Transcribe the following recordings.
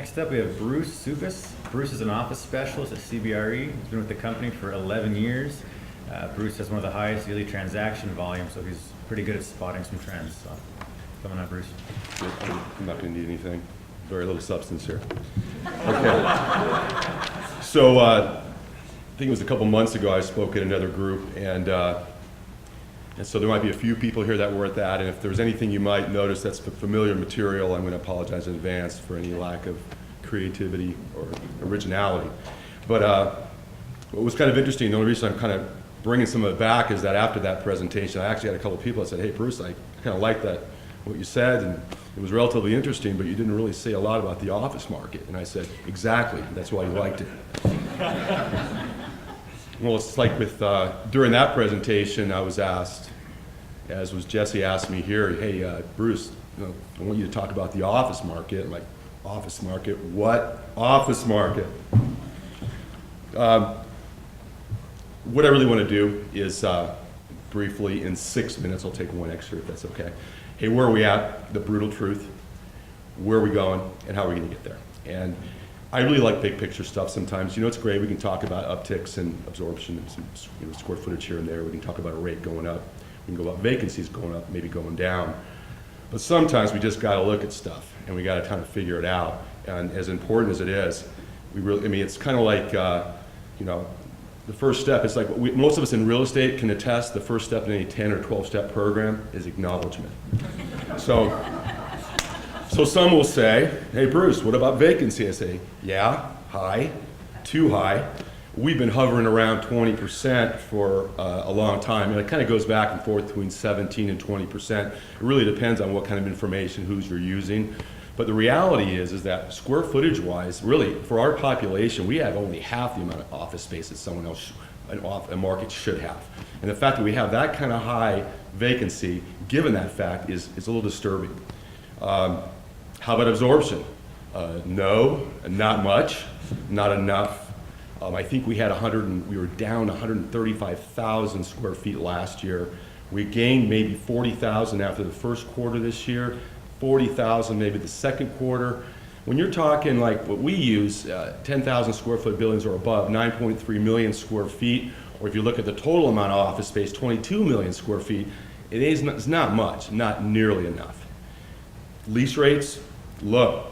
Next up, we have Bruce Sukas. Bruce is an office specialist at CBRE. He's been with the company for 11 years. Bruce has one of the highest yearly transaction volumes, so he's pretty good at spotting some trends. So, come on up, Bruce. I'm not going to need anything. Very little substance here. Okay. So, I think it was a couple months ago I spoke at another group, and so there might be a few people here that were at that, and if there's anything you might notice that's familiar material, I'm going to apologize in advance for any lack of creativity or originality. But what was kind of interesting, the only reason I'm kind of bringing some of it back is that after that presentation, I actually had a couple of people that said, hey, Bruce, I kind of like that, what you said, and it was relatively interesting, but you didn't really say a lot about the office market. And I said, exactly, that's why you liked it. Well, it's like with, during that presentation, I was asked, as was Jesse asked me here, hey, Bruce, I want you to talk about the office market. I'm like, office market? What office market? What I really want to do is briefly, in 6 minutes, I'll take one extra if that's okay. Hey, where are we at? The brutal truth. Where are we going? And how are we going to get there? And I really like big picture stuff sometimes. It's great. We can talk about upticks and absorption and some square footage here and there. We can talk about a rate going up. We can go about vacancies going up, maybe going down. But sometimes we just got to look at stuff and we got to kind of figure it out. And as important as it is, it's kind of like, the first step is like, most of us in real estate can attest the first step in any 10 or 12 step program is acknowledgement. So some will say, hey Bruce, what about vacancy? I say, yeah, high, too high. We've been hovering around 20% for a long time, and it kind of goes back and forth between 17 and 20%. It really depends on what kind of information, who's you're using. But the reality is that square footage wise, really, for our population, we have only half the amount of office space that someone else, a market should have. And the fact that we have that kind of high vacancy, given that fact, is a little disturbing. How about absorption? No, not much, not enough. I think we were down 135,000 square feet last year. We gained maybe 40,000 after the first quarter this year. 40,000 maybe the second quarter. When you're talking like what we use, 10,000 square foot buildings or above, 9.3 million square feet, or if you look at the total amount of office space, 22 million square feet, it's not much, not nearly enough. Lease rates, low.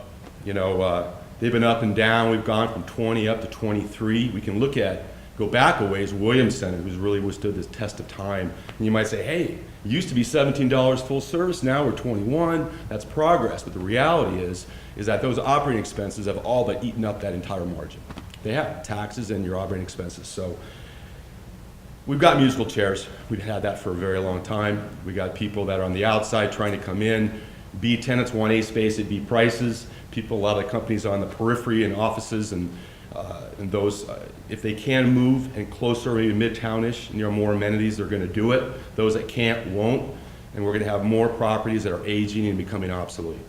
They've been up and down. We've gone from 20 up to 23. We can go back a ways, Williams Center, who's really withstood this test of time. And you might say, hey, it used to be $17 full service, now we're 21. That's progress. But the reality is that those operating expenses have all but eaten up that entire margin. They have taxes and your operating expenses. So we've got musical chairs. We've had that for a very long time. We got people that are on the outside trying to come in. B tenants want A space at B prices. A lot of the companies on the periphery and offices and those, if they can move and closer, maybe midtownish, near more amenities, they're going to do it. Those that can't won't, and we're going to have more properties that are aging and becoming obsolete.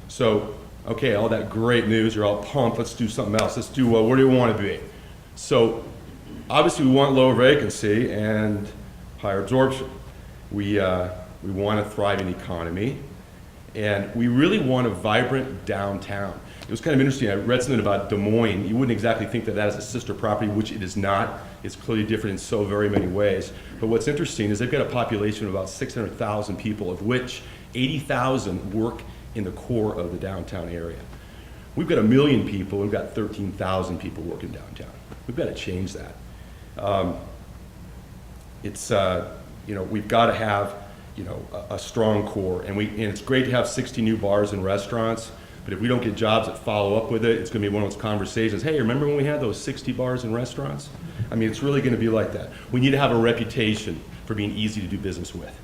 So, okay, all that great news, you're all pumped. Let's do something else. Let's do where do we want to be? So, obviously, we want lower vacancy and higher absorption. We want a thriving economy. And we really want a vibrant downtown. It was kind of interesting. I read something about Des Moines. You wouldn't exactly think that is a sister property, which it is not. It's clearly different in so very many ways. But what's interesting is they've got a population of about 600,000 people, of which 80,000 work in the core of the downtown area. We've got 1 million people. We've got 13,000 people working downtown. We've got to change that. We've got to have a strong core, and it's great to have 60 new bars and restaurants, but if we don't get jobs that follow up with it, it's going to be one of those conversations, hey, remember when we had those 60 bars and restaurants? It's really going to be like that. We need to have a reputation for being easy to do business with.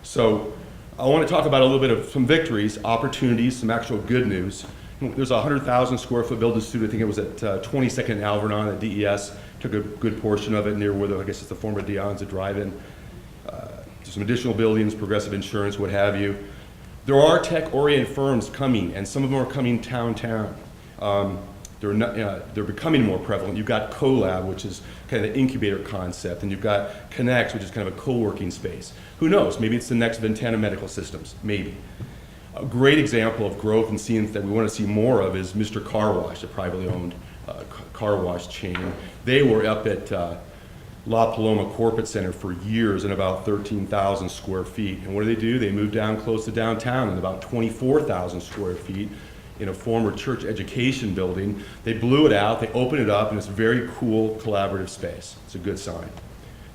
So I want to talk about a little bit of some victories, opportunities, some actual good news. There's a 100,000 square foot build-to-suit, I think it was at 22nd and Alvernon at DES, took a good portion of it near where I guess it's the former Dion's drive-in. Some additional buildings, Progressive Insurance, what have you. There are tech-oriented firms coming, and some of them are coming downtown. They're becoming more prevalent. You've got CoLab, which is kind of the incubator concept, and you've got Connect, which is kind of a co-working space. Who knows? Maybe it's the next Ventana Medical Systems, maybe. A great example of growth and seeing that we want to see more of is Mr. Car Wash, a privately owned car wash chain. They were up at La Paloma Corporate Center for years in about 13,000 square feet. And what do? They moved down close to downtown in about 24,000 square feet in a former church education building. They blew it out, they opened it up, and it's a very cool collaborative space. It's a good sign.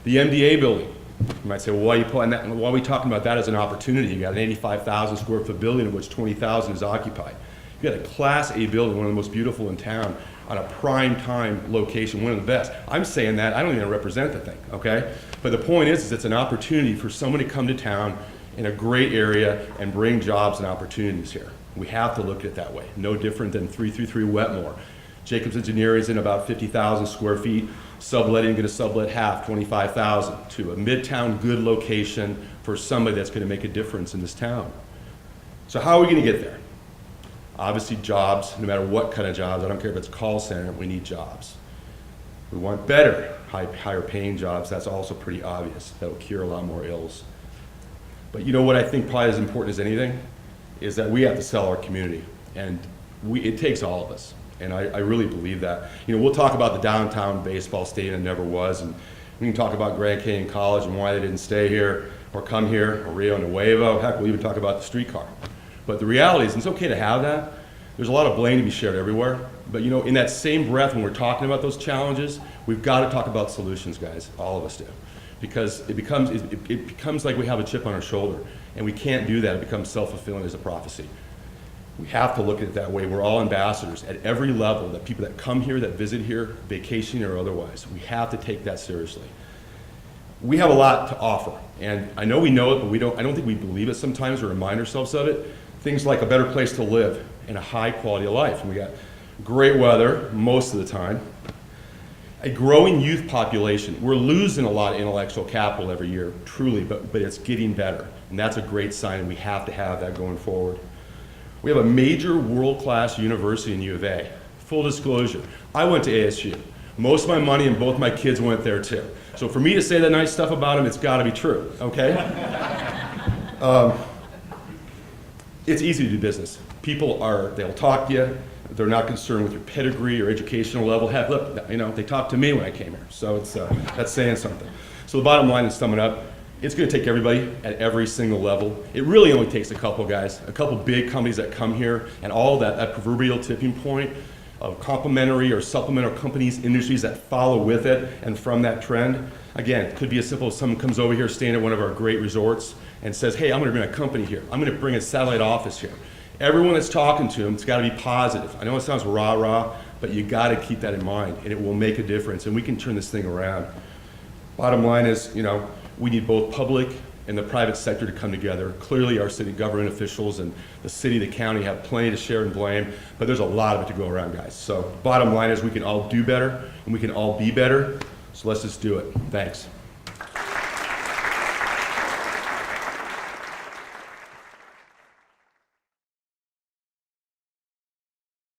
The MDA building. You might say, well, why are we talking about that as an opportunity? You got an 85,000 square foot building of which 20,000 is occupied. You got a Class A building, one of the most beautiful in town, on a prime time location, one of the best. I'm saying that, I don't even represent the thing, okay? But the point is it's an opportunity for someone to come to town in a great area and bring jobs and opportunities here. We have to look at it that way. No different than 333 Wetmore. Jacobs Engineering is in about 50,000 square feet. Subletting, going to sublet half, 25,000, to a midtown good location for somebody that's going to make a difference in this town. So how are we going to get there? Obviously jobs, no matter what kind of jobs. I don't care if it's call center, we need jobs. We want better, higher paying jobs. That's also pretty obvious. That'll cure a lot more ills. But you know what I think probably as important as anything is that we have to sell our community. And it takes all of us. And I really believe that. You know, we'll talk about the downtown baseball stadium that never was, and we can talk about Grand Canyon College and why they didn't stay here or come here, or Rio Nuevo. Heck, we'll even talk about the streetcar. But the reality is, it's okay to have that. There's a lot of blame to be shared everywhere. But you know, in that same breath, when we're talking about those challenges, we've got to talk about solutions, guys. All of us do. Because it becomes like we have a chip on our shoulder. And we can't do that. It becomes self-fulfilling as a prophecy. We have to look at it that way. We're all ambassadors at every level, that people that come here, that visit here, vacation or otherwise. We have to take that seriously. We have a lot to offer. And I know we know it, but I don't think we believe it sometimes or remind ourselves of it. Things like a better place to live and a high quality of life. And we got great weather most of the time. A growing youth population. We're losing a lot of intellectual capital every year, truly, but it's getting better. And that's a great sign, and we have to have that going forward. We have a major world-class university in U of A. Full disclosure, I went to ASU. Most of my money and both my kids went there too. So for me to say that nice stuff about them, it's gotta be true, okay? It's easy to do business. They'll talk to you. They're not concerned with your pedigree or educational level. Heck, look, you know, they talked to me when I came here. So that's saying something. So the bottom line is, summing up, it's going to take everybody at every single level. It really only takes a couple guys, a couple big companies that come here, and all that proverbial tipping point of complementary or supplemental companies, industries that follow with it, and from that trend. Again, it could be as simple as someone comes over here staying at one of our great resorts and says, hey, I'm going to bring a company here. I'm going to bring a satellite office here. Everyone that's talking to them, it's got to be positive. I know it sounds rah-rah, but you got to keep that in mind, and it will make a difference, and we can turn this thing around. Bottom line is, you know, we need both public and the private sector to come together. Clearly, our city government officials and the city, the county have plenty to share and blame, but there's a lot of it to go around, guys. So bottom line is we can all do better, and we can all be better, so let's just do it. Thanks.